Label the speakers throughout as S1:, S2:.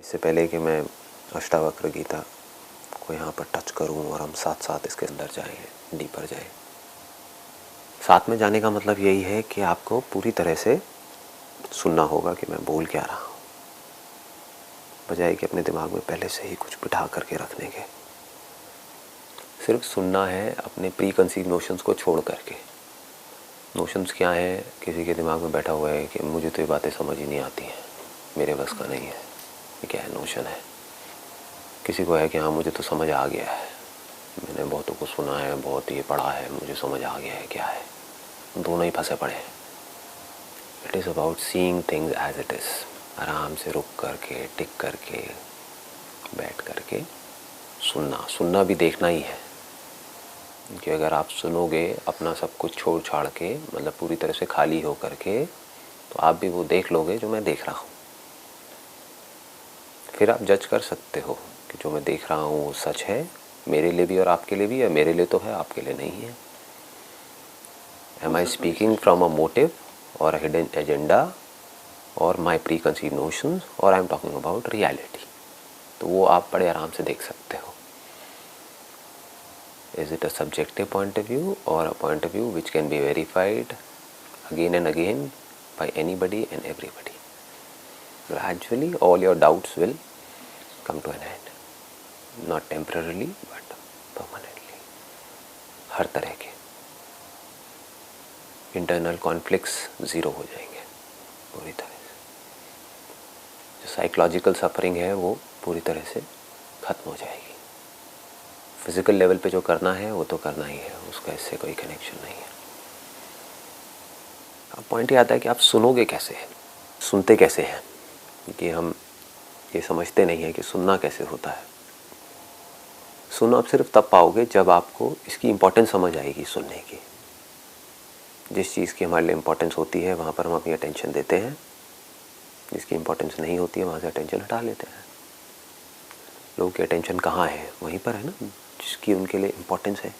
S1: इससे पहले कि मैं अष्टावक्र गीता को यहाँ पर टच करूँ और हम साथ साथ इसके अंदर जाएं, डीपर जाएं। साथ में जाने का मतलब यही है कि आपको पूरी तरह से सुनना होगा कि मैं बोल क्या रहा हूँ, बजाय कि अपने दिमाग में पहले से ही कुछ बिठा करके रखने के। सिर्फ सुनना है अपने प्री कंसीव नोशंस को छोड़ करके। नोशंस क्या है? किसी के दिमाग में बैठा हुआ है कि मुझे तो ये बातें समझ ही नहीं आती हैं, मेरे बस का नहीं है। ये क्या है? नोशन है। किसी को है कि हाँ मुझे तो समझ आ गया है, मैंने बहुतों को सुना है, बहुत ये पढ़ा है, मुझे समझ आ गया है। क्या है? दोनों ही फंसे पड़े हैं। It is about seeing things as it is. आराम से रुक करके, टिक करके, बैठ करके सुनना भी देखना ही है। कि अगर आप सुनोगे अपना सब कुछ छोड़ छाड़ के, मतलब पूरी तरह से खाली हो करके, तो आप भी वो देख लोगे जो मैं देख रहा हूँ। फिर आप जज कर सकते हो कि जो मैं देख रहा हूँ वो सच है मेरे लिए भी और आपके लिए भी, या मेरे लिए तो है आपके लिए नहीं है। Am I speaking from a motive or a hidden agenda और माई प्री कंसीव नोशंस, और I am talking about reality. तो वो आप बड़े आराम से देख सकते हो। Is it a subjective point of view और a point of view which can be verified again and again by anybody and everybody. Gradually all your doubts will come to an end, not temporarily but permanently. हर तरह के internal conflicts zero हो जाएंगे पूरी तरह से। जो psychological suffering है वो पूरी तरह से ख़त्म हो जाएगी। फिज़िकल लेवल पे जो करना है वो तो करना ही है, उसका इससे कोई कनेक्शन नहीं है। अब पॉइंट ये आता है कि आप सुनोगे कैसे, सुनते कैसे हैं। कि हम ये समझते नहीं है कि सुनना कैसे होता है। सुनो आप सिर्फ तब पाओगे जब आपको इसकी इम्पोर्टेंस समझ आएगी सुनने की। जिस चीज़ की हमारे लिए इम्पोर्टेंस होती है वहाँ पर हम अपनी अटेंशन देते हैं, जिसकी इम्पोर्टेंस नहीं होती है वहाँ से अटेंशन हटा लेते हैं। लोगों की अटेंशन कहाँ है? वहीं पर है ना, जिसकी उनके लिए इम्पोर्टेंस है।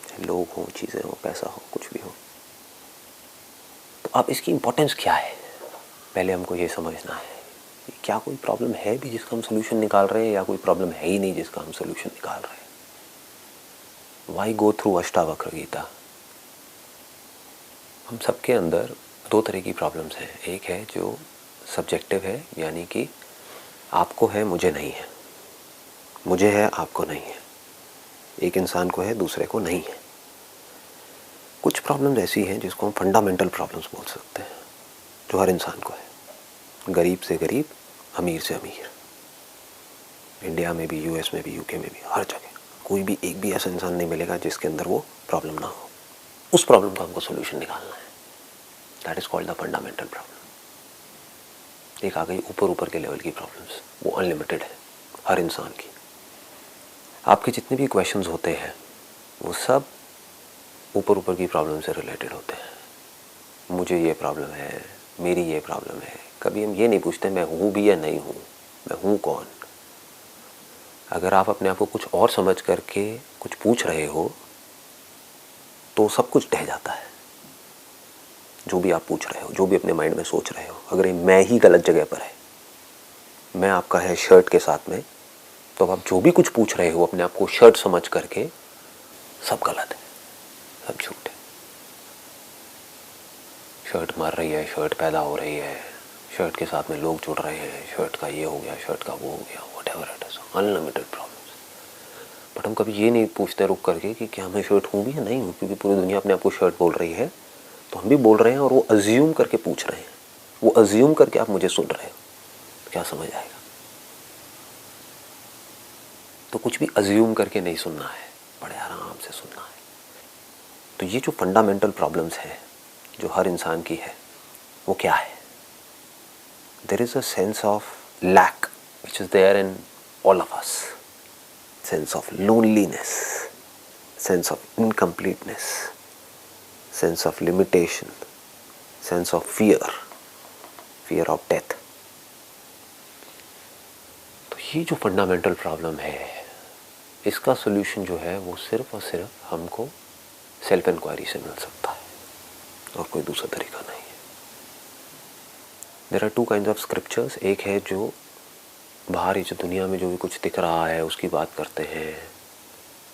S1: चाहे लोग हों, चीज़ें हों, पैसा हो, कुछ भी हो। तो अब इसकी इम्पोर्टेंस क्या है, पहले हमको ये समझना है। क्या कोई प्रॉब्लम है भी जिसका हम सोल्यूशन निकाल रहे हैं, या कोई प्रॉब्लम है ही नहीं जिसका हम सोल्यूशन निकाल रहे हैं? Why go through Ashtavakra Gita? हम सबके अंदर दो तरह की प्रॉब्लम्स हैं। एक है जो सब्जेक्टिव है, यानी कि आपको है मुझे नहीं है, मुझे है आपको नहीं है, एक इंसान को है दूसरे को नहीं है। कुछ प्रॉब्लम्स ऐसी हैं जिसको हम फंडामेंटल प्रॉब्लम्स बोल सकते हैं, जो हर इंसान को है। गरीब से गरीब, अमीर से अमीर, इंडिया में भी, यूएस में भी, यूके में भी, हर जगह कोई भी एक भी ऐसा इंसान नहीं मिलेगा जिसके अंदर वो प्रॉब्लम ना हो। उस प्रॉब्लम का हमको सोल्यूशन निकालना है। That is called the fundamental problem. एक आ गई ऊपर ऊपर के लेवल की प्रॉब्लम्स, वो अनलिमिटेड है हर इंसान की। आपके जितने भी क्वेश्चंस होते हैं वो सब ऊपर ऊपर की प्रॉब्लम से रिलेटेड होते हैं। मुझे ये प्रॉब्लम है, मेरी ये प्रॉब्लम है। कभी हम ये नहीं पूछते मैं हूँ भी या नहीं हूँ, मैं हूँ कौन। अगर आप अपने आप को कुछ और समझ करके कुछ पूछ रहे हो तो सब कुछ ढह जाता है। जो भी आप पूछ रहे हो, जो भी अपने माइंड में सोच रहे हो, अगर ये मैं ही गलत जगह पर है, मैं आपका है शर्ट के साथ में, तो अब आप जो भी कुछ पूछ रहे हो अपने आप को शर्ट समझ करके, सब गलत है, सब झूठ है। शर्ट मर रही है, शर्ट पैदा हो रही है, शर्ट के साथ में लोग जुड़ रहे हैं, शर्ट का ये हो गया, शर्ट का वो हो गया, whatever it is, unlimited problems. But हम कभी ये नहीं पूछते रुक करके कि क्या मैं शर्ट हूँ भी या नहीं हूँ, क्योंकि पूरी दुनिया अपने आप को शर्ट बोल रही है, तो हम भी बोल रहे हैं और वो अज्यूम करके पूछ रहे हैं। वो अज्यूम करके आप मुझे सुन रहे हो, तो क्या समझ आएगा? तो कुछ भी अज्यूम करके नहीं सुनना है, बड़े आराम से सुनना है। तो ये जो फंडामेंटल प्रॉब्लम्स हैं जो हर इंसान की है, वो क्या है? There is a sense of lack which is there in all of us. Sense of loneliness, sense of incompleteness, sense of limitation, sense of fear, fear of death. तो ये जो फंडामेंटल प्रॉब्लम है, इसका सोल्यूशन जो है वो सिर्फ और सिर्फ हमको सेल्फ इंक्वायरी से मिल सकता है, और कोई दूसरा तरीका नहीं है। There are two kinds of scriptures. एक है जो बाहर ही जो दुनिया में जो भी कुछ दिख रहा है उसकी बात करते हैं,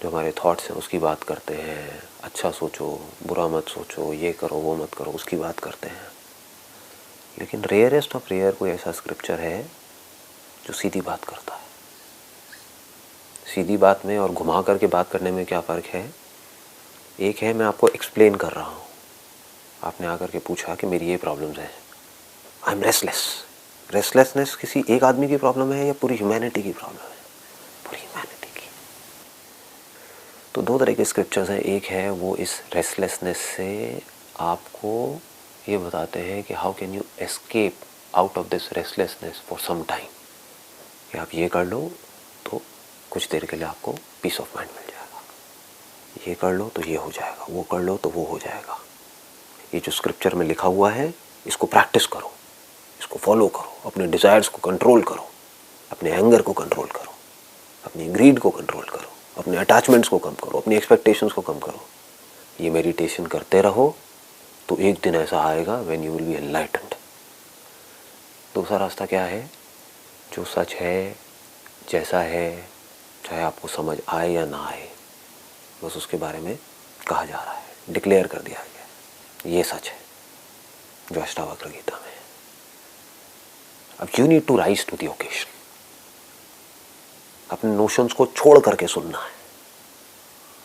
S1: जो हमारे थॉट्स हैं उसकी बात करते हैं, अच्छा सोचो, बुरा मत सोचो, ये करो वो मत करो, उसकी बात करते हैं। लेकिन रेयरेस्ट ऑफ रेयर कोई ऐसा स्क्रिप्चर है जो सीधी बात करता है। सीधी बात में और घुमा करके बात करने में क्या फ़र्क है? एक है मैं आपको एक्सप्लेन कर रहा हूँ, आपने आकर के पूछा कि मेरी ये प्रॉब्लम्स हैं, आई एम रेस्टलेस। रेस्टलेसनेस किसी एक आदमी की प्रॉब्लम है या पूरी ह्यूमैनिटी की प्रॉब्लम है? पूरी ह्यूमैनिटी की। तो दो तरह के स्क्रिप्चर्स हैं। एक है वो इस रेस्टलेसनेस से आपको ये बताते हैं कि how can you escape out of this restlessness for some time, कि आप ये कर लो तो कुछ देर के लिए आपको पीस ऑफ माइंड मिल जाएगा, ये कर लो तो ये हो जाएगा, वो कर लो तो वो हो जाएगा। ये जो स्क्रिप्चर में लिखा हुआ है इसको प्रैक्टिस करो, इसको फॉलो करो, अपने डिज़ायर्स को कंट्रोल करो, अपने एंगर को कंट्रोल करो, अपनी ग्रीड को कंट्रोल करो, अपने अटैचमेंट्स को कम करो, अपनी एक्सपेक्टेशंस को कम करो। ये मेडिटेशन करते रहो तो एक दिन ऐसा आएगा when you will be enlightened. दूसरा रास्ता क्या है? जो सच है, जैसा है, चाहे आपको समझ आए या ना आए, बस उसके बारे में कहा जा रहा है, डिक्लेयर कर दिया गया, ये सच है जो अष्टावक्र गीता में है। अब you need to rise to the occasion. अपने नोशंस को छोड़ करके सुनना है।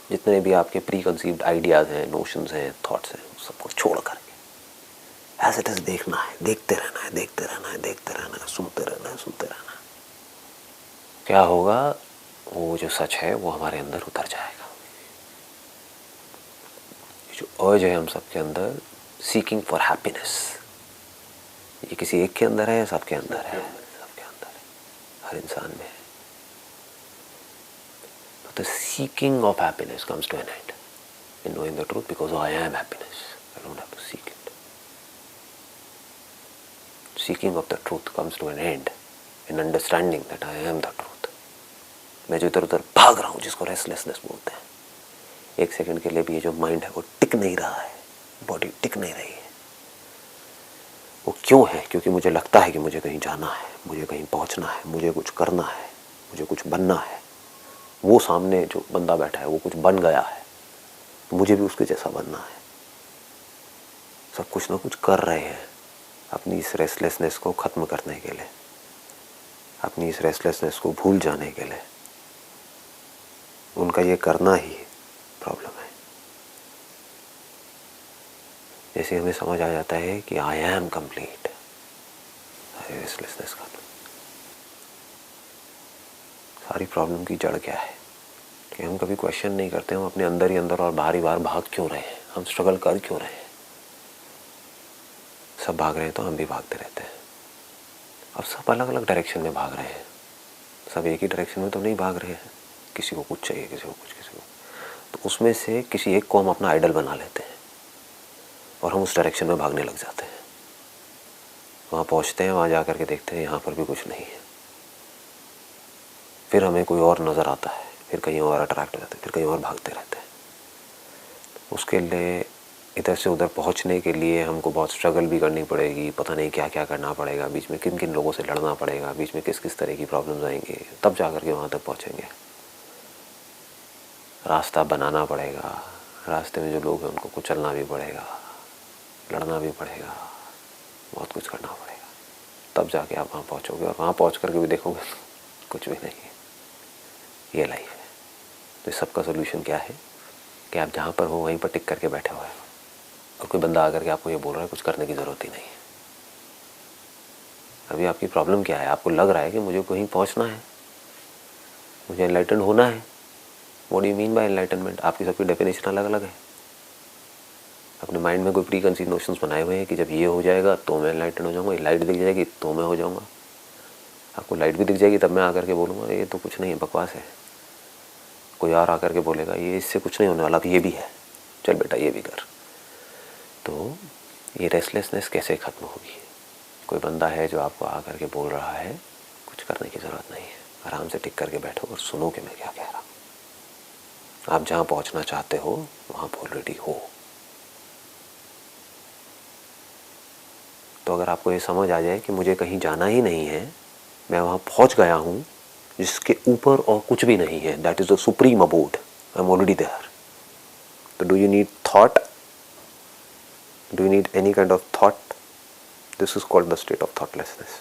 S1: जितने भी आपके प्री कंसीव्ड आइडियाज़ हैं, नोशंस हैं, थॉट्स हैं, सबको छोड़ करके एज इट इज देखना है, देखते रहना है, देखते रहना है, देखते रहना है, सुनते रहना है, सुनते रहना है। क्या होगा? वो जो सच है वो हमारे अंदर उतर जाएगा। जो अर्ज है हम सबके अंदर, सीकिंग फॉर हैप्पीनेस, ये किसी एक के अंदर है या सबके अंदर है? सबके अंदर है, हर इंसान में है। The seeking of happiness comes to an end in knowing the truth, because I am happiness. I don't have to seek it. Seeking of the truth comes to an end in understanding that I am the truth. मैं जो इधर उधर भाग रहा हूँ, जिसको restlessness बोलते हैं, एक सेकंड के लिए भी ये जो माइंड है वो टिक नहीं रहा है, बॉडी टिक नहीं रही है। वो क्यों है? क्योंकि मुझे लगता है कि मुझे कहीं जाना है, मुझे कहीं पहुँचना है, मुझे कुछ करना है, मुझे कुछ बनना है। वो सामने जो बंदा बैठा है वो कुछ बन गया है, तो मुझे भी उसके जैसा बनना है। सब कुछ ना कुछ कर रहे हैं अपनी इस रेस्टलेसनेस को ख़त्म करने के लिए, अपनी इस रेस्टलेसनेस को भूल जाने के लिए। उनका ये करना ही प्रॉब्लम है। जैसे हमें समझ आ जाता है कि आई एम कंप्लीट, रेस्टलेसनेस खत्म। सारी प्रॉब्लम की जड़ क्या है कि हम कभी क्वेश्चन नहीं करते, हम अपने अंदर ही अंदर और बाहर ही बाहर भाग क्यों रहे हैं, हम स्ट्रगल कर क्यों रहे हैं। सब भाग रहे हैं तो हम भी भागते रहते हैं। अब सब अलग अलग डायरेक्शन में भाग रहे हैं, सब एक ही डायरेक्शन में तो नहीं भाग रहे हैं। किसी को कुछ चाहिए, किसी को कुछ, किसी को, तो उसमें से किसी एक को हम अपना आइडल बना लेते हैं और हम उस डायरेक्शन में भागने लग जाते हैं। वहाँ पहुँचते हैं, वहाँ जा कर के देखते हैं यहाँ पर भी कुछ नहीं है। फिर हमें कोई और नज़र आता है, फिर कहीं और अट्रैक्ट हो जाते हैं, फिर कहीं और भागते रहते हैं। उसके लिए इधर से उधर पहुंचने के लिए हमको बहुत स्ट्रगल भी करनी पड़ेगी, पता नहीं क्या क्या करना पड़ेगा, बीच में किन किन लोगों से लड़ना पड़ेगा, बीच में किस किस तरह की प्रॉब्लम्स आएंगे, तब जा कर के वहाँ तक पहुँचेंगे। रास्ता बनाना पड़ेगा, रास्ते में जो लोग हैं उनको कुचलना भी पड़ेगा, लड़ना भी पड़ेगा, बहुत कुछ करना पड़ेगा, तब जाके आप वहाँ पहुँचोगे। और वहाँ पहुँच कर के भी देखोगे कुछ भी नहीं है। ये लाइफ है। तो इस सब का सोल्यूशन क्या है कि आप जहाँ पर हो वहीं पर टिक करके बैठे हुए हैं और कोई बंदा आकर के आपको ये बोल रहा है कुछ करने की ज़रूरत ही नहीं है। अभी आपकी प्रॉब्लम क्या है? आपको लग रहा है कि मुझे कहीं पहुँचना है, मुझे एनलाइटेंड होना है। What do you mean by enlightenment? आपकी सबकी डेफिनेशन अलग अलग है। अपने माइंड में कोई प्री कंसीव नोशंस बनाए हुए हैं कि जब ये हो जाएगा तो मैं एनलाइटेंड हो जाऊँगा, ये लाइट दिख जाएगी तो मैं हो जाऊँगा। आपको लाइट भी दिख जाएगी तब मैं आकर के बोलूँगा ये तो कुछ नहीं है, बकवास है। कोई और आकर के बोलेगा ये इससे कुछ नहीं होने वाला, तो ये भी है, चल बेटा ये भी कर। तो ये रेस्टलेसनेस कैसे ख़त्म होगी? कोई बंदा है जो आपको आकर के बोल रहा है कुछ करने की ज़रूरत नहीं है, आराम से टिक करके बैठो और सुनो कि मैं क्या कह रहा हूँ। आप जहाँ पहुँचना चाहते हो वहाँ ऑलरेडी हो। तो अगर आपको ये समझ आ जाए कि मुझे कहीं जाना ही नहीं है, मैं वहाँ पहुँच गया हूँ जिसके ऊपर और कुछ भी नहीं है. That is the supreme abode. I am already there. तो do you need thought? Do you need any kind of thought? This is called the state of thoughtlessness,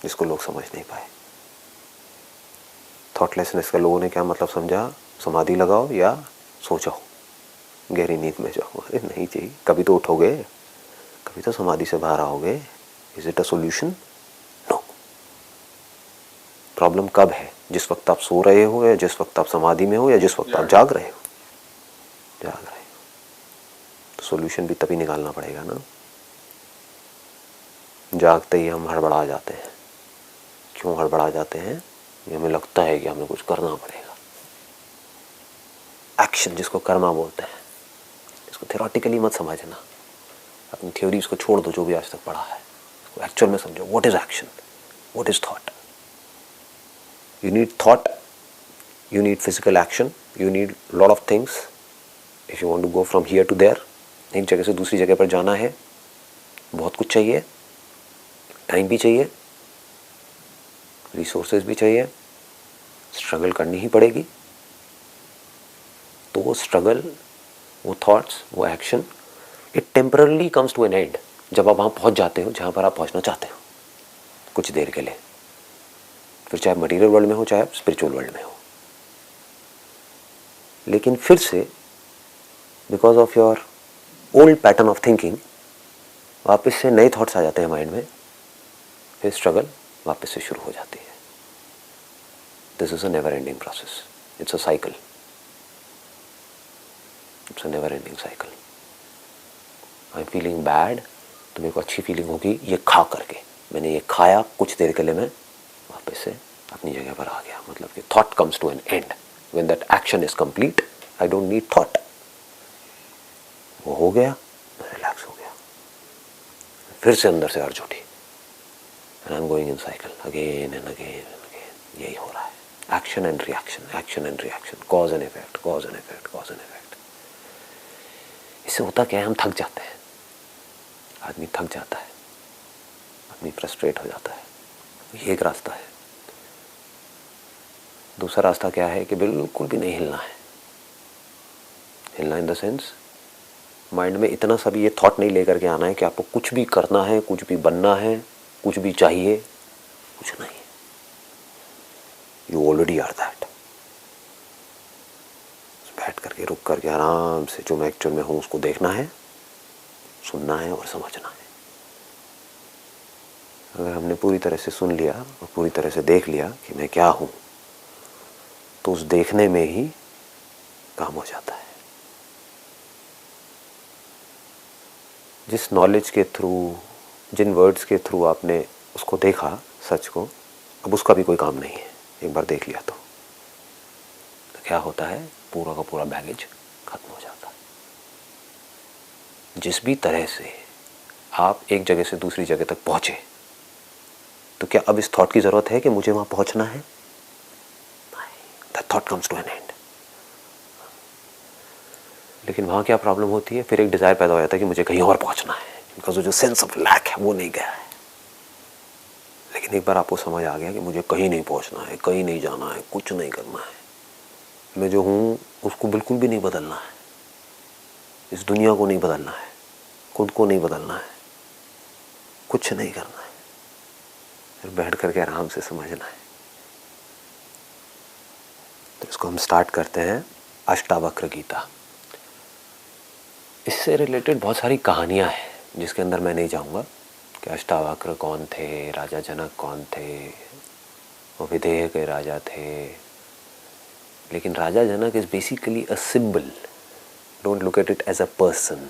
S1: जिसको लोग समझ नहीं पाए. थॉटलेसनेस का लोगों ने क्या मतलब समझा? समाधि लगाओ या सो जाओ, गहरी नींद में जाओ. अरे नहीं चाहिए. कभी तो उठोगे, कभी तो समाधि से बाहर आओगे. Is it a solution? No. Problem कब है? जिस वक्त आप सो रहे हो, या जिस वक्त आप समाधि में हो, या जिस वक्त आप जाग रहे हो. जाग रहे हो तो सोल्यूशन भी तभी निकालना पड़ेगा ना. जागते ही हम हड़बड़ा जाते हैं. क्यों हड़बड़ा जाते हैं? ये हमें लगता है कि हमें कुछ करना पड़ेगा. एक्शन जिसको कर्मा बोलते हैं. इसको थ्योरेटिकली मत समझना. अपनी थ्योरीज को छोड़ दो जो भी आज तक पढ़ा है. इसको एक्चुअल में समझो. What is action? What is thought? You need thought, you need physical action, you need lot of things. if you want to go from here to there, एक जगह से दूसरी जगह पर जाना है, बहुत कुछ चाहिए. टाइम भी चाहिए, रिसोर्सेज भी चाहिए, स्ट्रगल करनी ही पड़ेगी. तो वो स्ट्रगल, वो थॉट्स, वो action, it temporarily comes to an end जब आप वहाँ पहुँच जाते हो जहाँ पर आप पहुँचना चाहते हो, कुछ देर के लिए. फिर चाहे मटीरियल वर्ल्ड में हो, चाहे स्पिरिचुअल वर्ल्ड में हो. लेकिन फिर से because of your old pattern of thinking वापस से नए थॉट्स आ जाते हैं माइंड में. फिर स्ट्रगल वापस से शुरू हो जाती है. This is a never ending process. It's a cycle. It's a never ending cycle. I am feeling bad, तो मेरे को अच्छी फीलिंग होगी ये खा करके. मैंने ये खाया, कुछ देर के लिए मैं वापस से अपनी जगह पर आ गया. मतलब कि thought comes to an end. When that action is complete, I don't need thought. वो हो गया, मैं रिलैक्स हो गया. फिर से अंदर से अर्ज उठी. And I'm going in cycle again and again and again. यही हो रहा है. Action and reaction, action and reaction, cause and effect, cause and effect, cause and effect. इससे होता क्या है? हम थक जाते हैं. आदमी थक जाता है, आदमी फ्रस्ट्रेट हो जाता है. ये एक रास्ता है. दूसरा रास्ता क्या है कि बिल्कुल भी नहीं हिलना है. हिलना इन द सेंस माइंड में इतना सा भी ये थॉट नहीं लेकर के आना है कि आपको कुछ भी करना है, कुछ भी बनना है, कुछ भी चाहिए. कुछ नहीं. You already are that. बैठ करके, रुक करके आराम से जो मैं एक्चुअल में हूँ उसको देखना है, सुनना है और समझना है. अगर हमने पूरी तरह से सुन लिया और पूरी तरह से देख लिया कि मैं क्या हूँ, तो उस देखने में ही काम हो जाता है. जिस नॉलेज के थ्रू, जिन वर्ड्स के थ्रू आपने उसको देखा, सच को, अब उसका भी कोई काम नहीं है. एक बार देख लिया तो क्या होता है? पूरा का पूरा बैगेज खत्म हो जाता है. जिस भी तरह से आप एक जगह से दूसरी जगह तक पहुंचे, तो क्या अब इस थॉट की ज़रूरत है कि मुझे वहाँ पहुँचना है? That thought comes to an end. लेकिन वहाँ क्या प्रॉब्लम होती है? फिर एक डिज़ायर पैदा हो जाता है कि मुझे कहीं और पहुँचना है, बिकॉज वो जो सेंस ऑफ लैक है वो नहीं गया है. लेकिन एक बार आपको समझ आ गया कि मुझे कहीं नहीं पहुँचना है, कहीं नहीं जाना है, कुछ नहीं करना है, मैं जो हूँ उसको बिल्कुल भी नहीं बदलना है, इस दुनिया को नहीं बदलना है, खुद को नहीं बदलना है, कुछ नहीं करना है. फिर बैठ करके आराम से समझना है. तो इसको हम स्टार्ट करते हैं अष्टावक्र गीता. इससे रिलेटेड बहुत सारी कहानियाँ हैं जिसके अंदर मैं नहीं जाऊँगा कि अष्टावक्र कौन थे, राजा जनक कौन थे, वो विदेह के राजा थे. लेकिन राजा Janak is basically a symbol. Don't look at it as a person,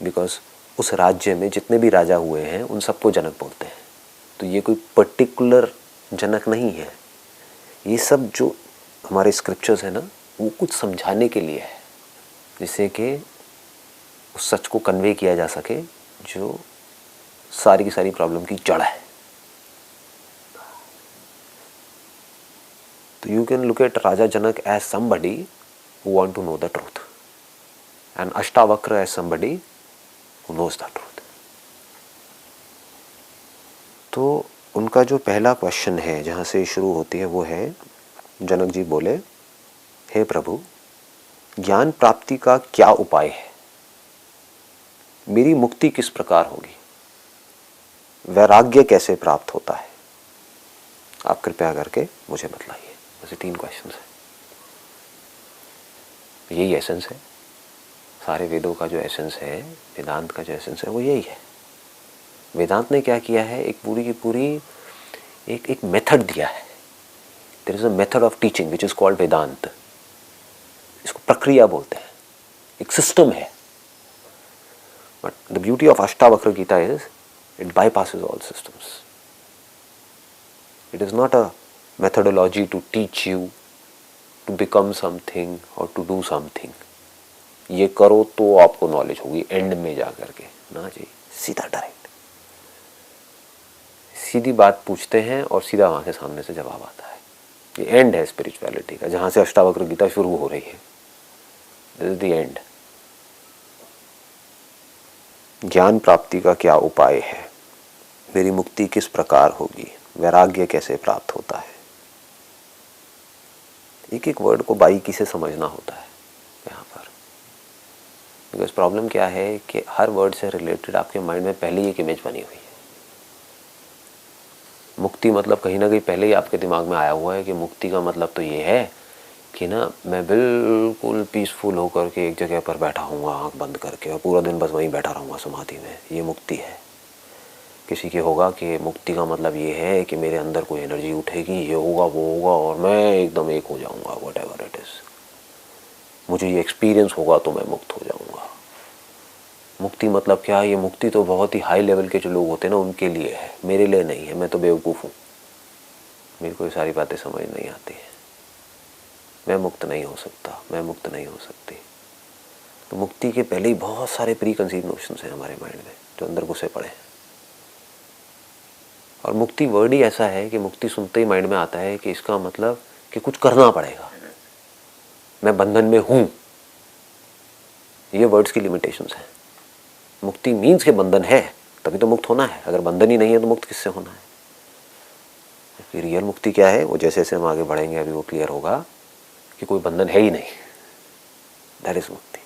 S1: because उस राज्य में जितने भी राजा हुए हैं उन सबको जनक बोलते हैं. तो ये कोई पर्टिकुलर जनक नहीं है. ये सब जो हमारे स्क्रिप्चर्स है ना, वो कुछ समझाने के लिए है, जिससे कि उस सच को कन्वे किया जा सके जो सारी की सारी प्रॉब्लम की जड़ है. तो you can look at Raja Janak as somebody who want to know the truth, and Ashtavakra as somebody who knows the truth. तो उनका जो पहला क्वेश्चन है जहाँ से शुरू होती है वो है, जनक जी बोले, हे प्रभु, ज्ञान प्राप्ति का क्या उपाय है? मेरी मुक्ति किस प्रकार होगी? वैराग्य कैसे प्राप्त होता है? आप कृपया करके मुझे बतलाइए। वैसे 3 क्वेश्चन है। यही एसेंस है सारे वेदों का। जो एसेंस है, वेदांत का जो एसेंस है वो यही है। वेदांत ने क्या किया है, एक पूरी की पूरी एक मेथड दिया है। There is a method of teaching which is called Vedanta. इसको प्रक्रिया बोलते हैं, एक सिस्टम है। But the beauty of Ashtavakra Gita is it bypasses all systems. It is not a methodology to teach you to become something or to do something. ये करो तो आपको नॉलेज होगी एंड में जा करके, ना जी, सीधा डायरेक्ट सीधी बात पूछते हैं और सीधा वहां से सामने से जवाब आता है। ये एंड है स्पिरिचुअलिटी का, जहां से अष्टावक्र गीता शुरू हो रही है। This is the end. ज्ञान प्राप्ति का क्या उपाय है? मेरी मुक्ति किस प्रकार होगी? वैराग्य कैसे प्राप्त होता है? एक एक वर्ड को बारीकी से समझना होता है यहाँ पर। बिकॉज प्रॉब्लम क्या है कि हर वर्ड से रिलेटेड आपके माइंड में पहले ही एक इमेज बनी हुई है। मुक्ति मतलब कहीं ना कहीं पहले ही आपके दिमाग में आया हुआ है कि मुक्ति का मतलब तो ये है कि ना, मैं बिल्कुल पीसफुल होकर के एक जगह पर बैठा हूँगा आँख बंद करके और पूरा दिन बस वहीं बैठा रहूँगा समाधि में, ये मुक्ति है। किसी के होगा कि मुक्ति का मतलब ये है कि मेरे अंदर कोई एनर्जी उठेगी, ये होगा वो होगा और मैं एकदम एक हो जाऊंगा, वट एवर इट इज, मुझे ये एक्सपीरियंस होगा तो मैं मुक्त हो जाऊंगा। मुक्ति मतलब क्या? ये मुक्ति तो बहुत ही हाई लेवल के जो लोग होते हैं ना उनके लिए है, मेरे लिए नहीं है। मैं तो बेवकूफ़ हूँ, मेरे को ये सारी बातें समझ नहीं आती है। मैं मुक्त नहीं हो सकता, मैं मुक्त नहीं हो सकती। तो मुक्ति के पहले ही बहुत सारे प्री कंसीव नोशंस हैं हमारे माइंड में जो अंदर घुसे पड़े हैं। और मुक्ति वर्ड ही ऐसा है कि मुक्ति सुनते ही माइंड में आता है कि इसका मतलब कि कुछ करना पड़ेगा, मैं बंधन में हूं। ये वर्ड्स की लिमिटेशंस हैं। मुक्ति मीन्स के बंधन है तभी तो मुक्त होना है, अगर बंधन ही नहीं है तो मुक्त किससे होना है? फिर रियल मुक्ति क्या है, वो जैसे जैसे हम आगे बढ़ेंगे अभी वो क्लियर होगा कि कोई बंधन है ही नहीं। दैट इज मुक्ति।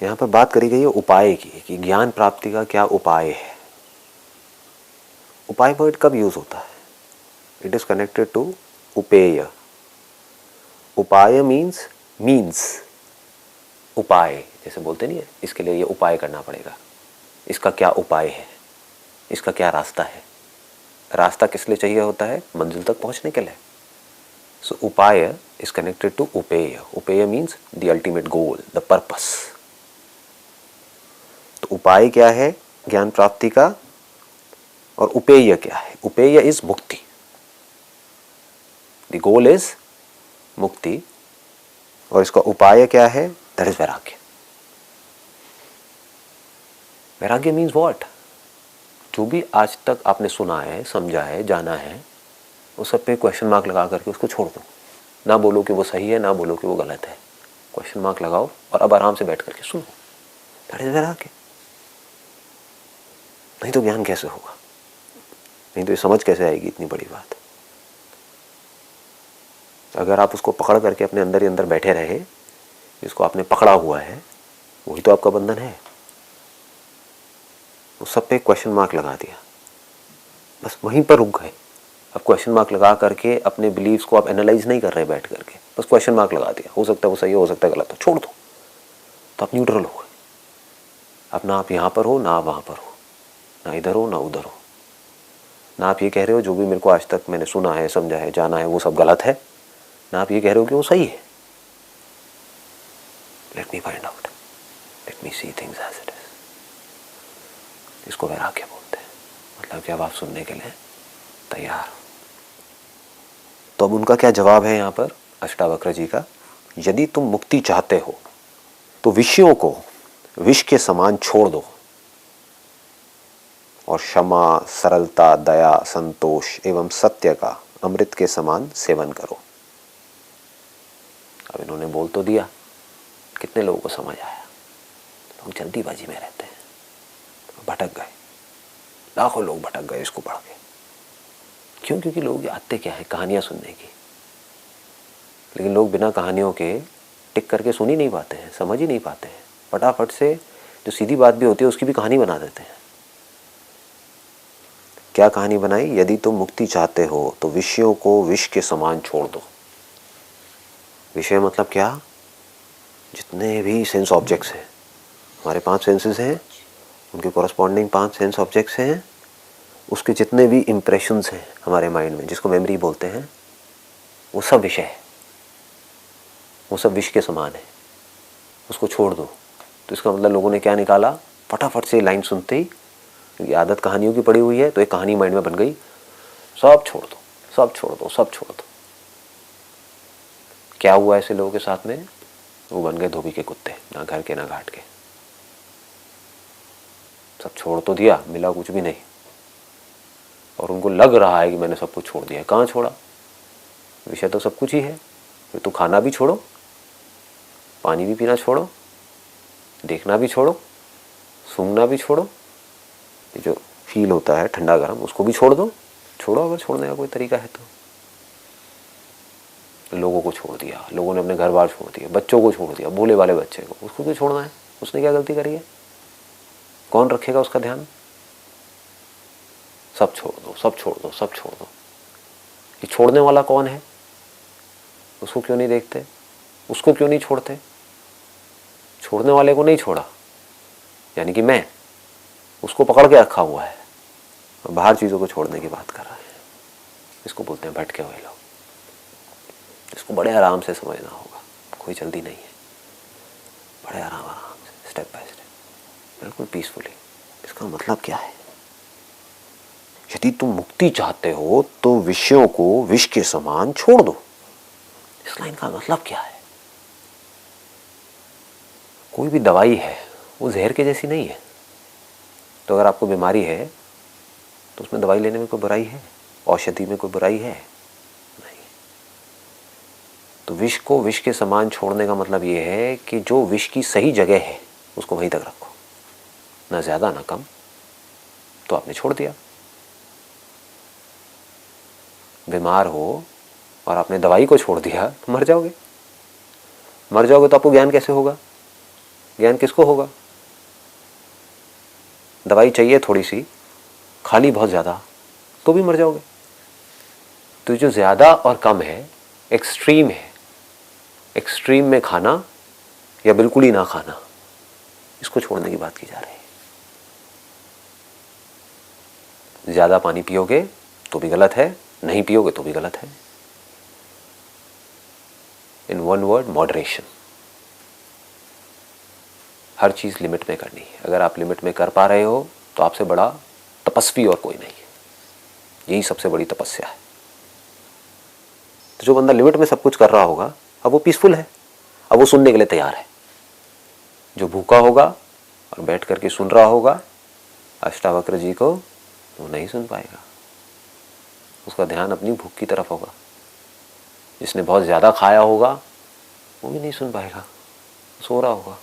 S1: यहाँ पर बात करी गई है उपाय की कि ज्ञान प्राप्ति का क्या उपाय है। उपाय वर्ड कब यूज होता है? इट इज कनेक्टेड टू उपेय। उपाय मीन्स उपाय, जैसे बोलते नहीं है, इसके लिए ये उपाय करना पड़ेगा, इसका क्या उपाय है, इसका क्या रास्ता है। रास्ता किस लिए चाहिए होता है? मंजिल तक पहुंचने के लिए। सो उपाय इज कनेक्टेड टू उपेय। उपेय means the ultimate goal, the purpose. तो उपाय क्या है ज्ञान प्राप्ति का और उपेय क्या है? उपेय इज मुक्ति, द गोल इज मुक्ति, और इसका उपाय क्या है? दैट इज वैराग्य। वैराग्य मीन्स व्हाट? जो भी आज तक आपने सुना है, समझा है, जाना है, उस सब पे क्वेश्चन मार्क लगा करके उसको छोड़ दो। ना बोलो कि वो सही है, ना बोलो कि वो गलत है, क्वेश्चन मार्क लगाओ और अब आराम से बैठ करके सुनो। दैट इज वैराग्य। नहीं तो ज्ञान कैसे होगा? नहीं तो ये समझ कैसे आएगी इतनी बड़ी बात? अगर आप उसको पकड़ करके अपने अंदर ही अंदर बैठे रहे, जिसको आपने पकड़ा हुआ है वही तो आपका बंधन है। उस सब पे क्वेश्चन मार्क लगा दिया, बस वहीं पर रुक गए। अब क्वेश्चन मार्क लगा करके अपने बिलीव्स को आप एनालाइज नहीं कर रहे बैठ करके, बस क्वेश्चन मार्क लगा दिया। हो सकता है वो सही हो सकता है गलत हो, छोड़ दो। तो आप न्यूट्रल हो गए। अब ना आप यहाँ पर हो, ना आप वहाँ पर हो, ना इधर हो ना उधर हो। ना आप ये कह रहे हो जो भी मेरे को आज तक मैंने सुना है, समझा है, जाना है वो सब गलत है, ना आप ये कह रहे हो कि वो सही है। Let me find out, let me see things as it is. इसको वैराग्य बोलते हैं। मतलब कि अब आप सुनने के लिए तैयार हो। तो अब उनका क्या जवाब है यहाँ पर अष्टावक्र जी का? यदि तुम मुक्ति चाहते हो तो विषयों को विष के समान छोड़ दो और क्षमा, सरलता, दया, संतोष एवं सत्य का अमृत के समान सेवन करो। अब इन्होंने बोल तो दिया, कितने लोगों को समझ आया? लोग जल्दीबाजी में रहते हैं, भटक गए। लाखों लोग भटक गए इसको पढ़ के। क्यों? क्योंकि लोग आते क्या है, कहानियाँ सुनने की। लेकिन लोग बिना कहानियों के टिक करके सुन ही नहीं पाते हैं, समझ ही नहीं पाते हैं। फटाफट से जो सीधी बात भी होती है उसकी भी कहानी बना देते हैं। क्या कहानी बनाई? यदि तुम मुक्ति चाहते हो तो विषयों को विष के समान छोड़ दो। विषय मतलब क्या? जितने भी सेंस ऑब्जेक्ट्स हैं, हमारे 5 सेंसेस हैं, उनके कॉरस्पॉन्डिंग 5 सेंस ऑब्जेक्ट्स हैं, उसके जितने भी इम्प्रेशंस हैं हमारे माइंड में, जिसको मेमोरी बोलते हैं, वो सब विषय है, वो सब विष के समान है, उसको छोड़ दो। तो इसका मतलब लोगों ने क्या निकाला? फटाफट से लाइन सुनते ही, क्योंकि आदत कहानियों की पड़ी हुई है, तो एक कहानी माइंड में बन गई, सब छोड़ दो, सब छोड़ दो, सब छोड़ दो। क्या हुआ ऐसे लोगों के साथ में? वो बन गए धोबी के कुत्ते, ना घर के ना घाट के। सब छोड़ तो दिया, मिला कुछ भी नहीं, और उनको लग रहा है कि मैंने सब कुछ छोड़ दिया। कहाँ छोड़ा? विषय तो सब कुछ ही है। फिर तो खाना भी छोड़ो, पानी भी पीना छोड़ो, देखना भी छोड़ो, सूंघना भी छोड़ो, ये जो फील होता है ठंडा गर्म, उसको भी छोड़ दो। छोड़ो, अगर छोड़ने का कोई तरीका है तो। लोगों को छोड़ दिया, लोगों ने अपने घर बार छोड़ दिया, बच्चों को छोड़ दिया, भोले वाले बच्चे को, उसको क्यों छोड़ना है? उसने क्या गलती करी है? कौन रखेगा उसका ध्यान? सब छोड़ दो, सब छोड़ दो, सब छोड़ दो। ये छोड़ने वाला कौन है? उसको क्यों नहीं देखते? उसको क्यों नहीं छोड़ते? छोड़ने वाले को नहीं छोड़ा, यानी कि मैं उसको पकड़ के रखा हुआ है, बाहर चीज़ों को छोड़ने की बात कर रहा है। इसको बोलते हैं भटके हुए लोग। इसको बड़े आराम से समझना होगा, कोई जल्दी नहीं है, बड़े आराम आराम से, स्टेप बाय स्टेप, बिल्कुल पीसफुली। इसका मतलब क्या है? यदि तुम मुक्ति चाहते हो तो विषयों को विष के समान छोड़ दो। इस लाइन का मतलब क्या है? कोई भी दवाई है वो जहर के जैसी नहीं है। तो अगर आपको बीमारी है तो उसमें दवाई लेने में कोई बुराई है? औषधि में कोई बुराई है? नहीं। तो विष को विष के समान छोड़ने का मतलब ये है कि जो विष की सही जगह है उसको वहीं तक रखो, ना ज़्यादा ना कम। तो आपने छोड़ दिया। बीमार हो और आपने दवाई को छोड़ दिया तो मर जाओगे। मर जाओगे तो आपको ज्ञान कैसे होगा? ज्ञान किसको होगा? दवाई चाहिए थोड़ी सी, खा ली बहुत ज़्यादा, तो भी मर जाओगे। तो जो ज़्यादा और कम है, एक्सट्रीम है, एक्सट्रीम में खाना या बिल्कुल ही ना खाना, इसको छोड़ने की बात की जा रही है। ज़्यादा पानी पियोगे तो भी गलत है, नहीं पियोगे तो भी गलत है। In one word, moderation. Her cheese limit में करनी है। अगर आप लिमिट में कर पा रहे हो तो आपसे बड़ा तपस्वी और कोई नहीं है। यही सबसे बड़ी तपस्या है। तो जो बंदा लिमिट में सब कुछ कर रहा होगा, अब वो पीसफुल है, अब वो सुनने के लिए तैयार है। जो भूखा होगा और बैठ करके सुन रहा होगा अष्टावक्र जी को, वो नहीं सुन पाएगा। उसका ध्यान अपनी भूख की तरफ होगा। जिसने बहुत ज़्यादा खाया होगा वो भी नहीं सुन पाएगा, सो रहा होगा।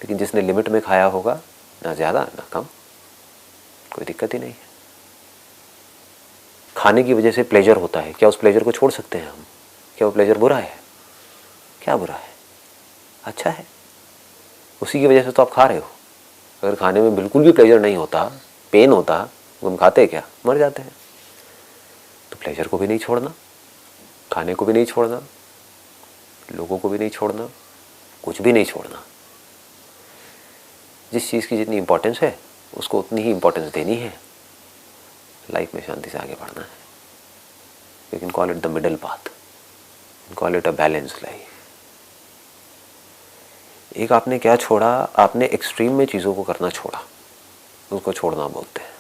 S1: लेकिन जिसने लिमिट में खाया होगा, ना ज़्यादा ना कम, कोई दिक्कत ही नहीं है। खाने की वजह से प्लेजर होता है, क्या उस प्लेजर को छोड़ सकते हैं हम? क्या वो प्लेजर बुरा है? क्या बुरा है? अच्छा है। उसी की वजह से तो आप खा रहे हो। अगर खाने में बिल्कुल भी प्लेजर नहीं होता, पेन होता, तो हम खाते क्या? मर जाते हैं। तो प्लेजर को भी नहीं छोड़ना, खाने को भी नहीं छोड़ना, लोगों को भी नहीं छोड़ना, कुछ भी नहीं छोड़ना। जिस चीज़ की जितनी इम्पोर्टेंस है उसको उतनी ही इम्पोर्टेंस देनी है। लाइफ में शांति से आगे बढ़ना है। You can call it the middle path, call it a balance life. एक आपने क्या छोड़ा? आपने एक्सट्रीम में चीज़ों को करना छोड़ा, उसको छोड़ना बोलते हैं।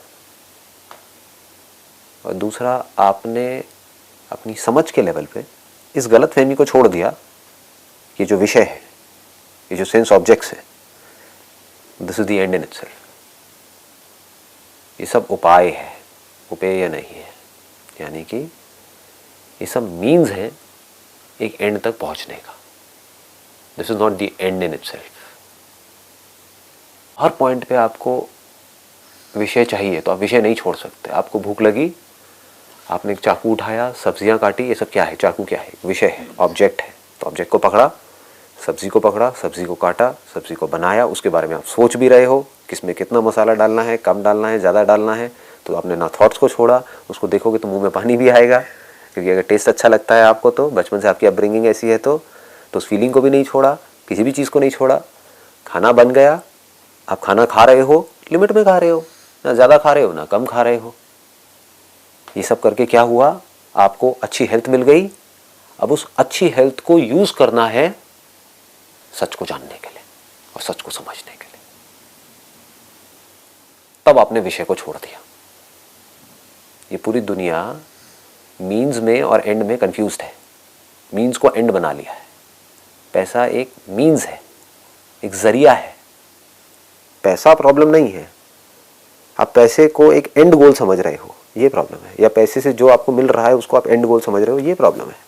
S1: और दूसरा, आपने अपनी समझ के लेवल पे इस गलत फहमी को छोड़ दिया कि जो विषय है, ये जो सेंस ऑब्जेक्ट्स है, this is the and in itself. ये सब उपाय है, उपेय नहीं है। यानी कि ये सब मीन्स हैं एक एंड तक पहुंचने का। This is not the and in itself. Her point पे आपको विषय चाहिए तो आप विषय नहीं छोड़ सकते। आपको भूख लगी, आपने एक चाकू उठाया, सब्जियां काटी, ये सब क्या है? चाकू क्या है? विषय है, ऑब्जेक्ट है। तो ऑब्जेक्ट को पकड़ा, सब्जी को पकड़ा, सब्जी को काटा, सब्जी को बनाया, उसके बारे में आप सोच भी रहे हो किसमें कितना मसाला डालना है, कम डालना है, ज़्यादा डालना है। तो आपने ना थॉट्स को छोड़ा, उसको देखोगे तो मुंह में पानी भी आएगा, क्योंकि अगर टेस्ट अच्छा लगता है आपको, तो बचपन से आपकी अपब्रिंगिंग ऐसी है, तो उस फीलिंग को भी नहीं छोड़ा, किसी भी चीज़ को नहीं छोड़ा। खाना बन गया, आप खाना खा रहे हो, लिमिट में खा रहे हो, ना ज़्यादा खा रहे हो ना कम खा रहे हो। ये सब करके क्या हुआ? आपको अच्छी हेल्थ मिल गई। अब उस अच्छी हेल्थ को यूज़ करना है सच को जानने के लिए और सच को समझने के लिए। तब आपने विषय को छोड़ दिया। ये पूरी दुनिया मीन्स में और एंड में कंफ्यूज्ड है, मीन्स को एंड बना लिया है। पैसा एक मीन्स है, एक जरिया है। पैसा प्रॉब्लम नहीं है, आप पैसे को एक एंड गोल समझ रहे हो, ये प्रॉब्लम है। या पैसे से जो आपको मिल रहा है उसको आप एंड गोल समझ रहे हो, ये प्रॉब्लम है।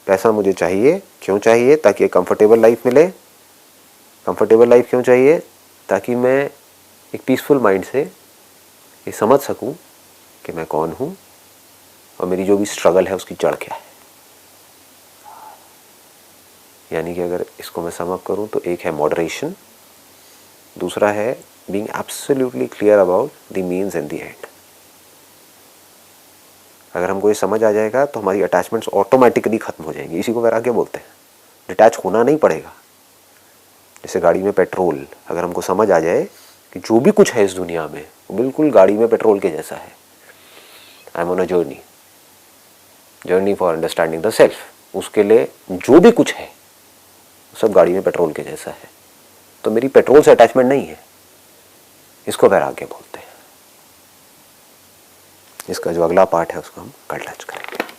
S1: पैसा मुझे चाहिए, क्यों चाहिए? ताकि एक कंफर्टेबल लाइफ मिले। कंफर्टेबल लाइफ क्यों चाहिए? ताकि मैं एक पीसफुल माइंड से ये समझ सकूं कि मैं कौन हूं और मेरी जो भी स्ट्रगल है उसकी जड़ क्या है। यानी कि अगर इसको मैं सम अप करूं तो एक है मॉडरेशन, दूसरा है being absolutely clear about the means and the end. अगर हमको ये समझ आ जाएगा तो हमारी अटैचमेंट्स ऑटोमेटिकली खत्म हो जाएंगी। इसी को वैराग्य बोलते हैं। डिटैच होना नहीं पड़ेगा। जैसे गाड़ी में पेट्रोल, अगर हमको समझ आ जाए कि जो भी कुछ है इस दुनिया में वो बिल्कुल गाड़ी में पेट्रोल के जैसा है। I am on a journey for understanding the self. उसके लिए जो भी कुछ है सब गाड़ी में पेट्रोल के जैसा है, तो मेरी पेट्रोल से अटैचमेंट नहीं है। इसको वैराग्य बोलते हैं। इसका जो अगला पार्ट है उसको हम कल टच करेंगे।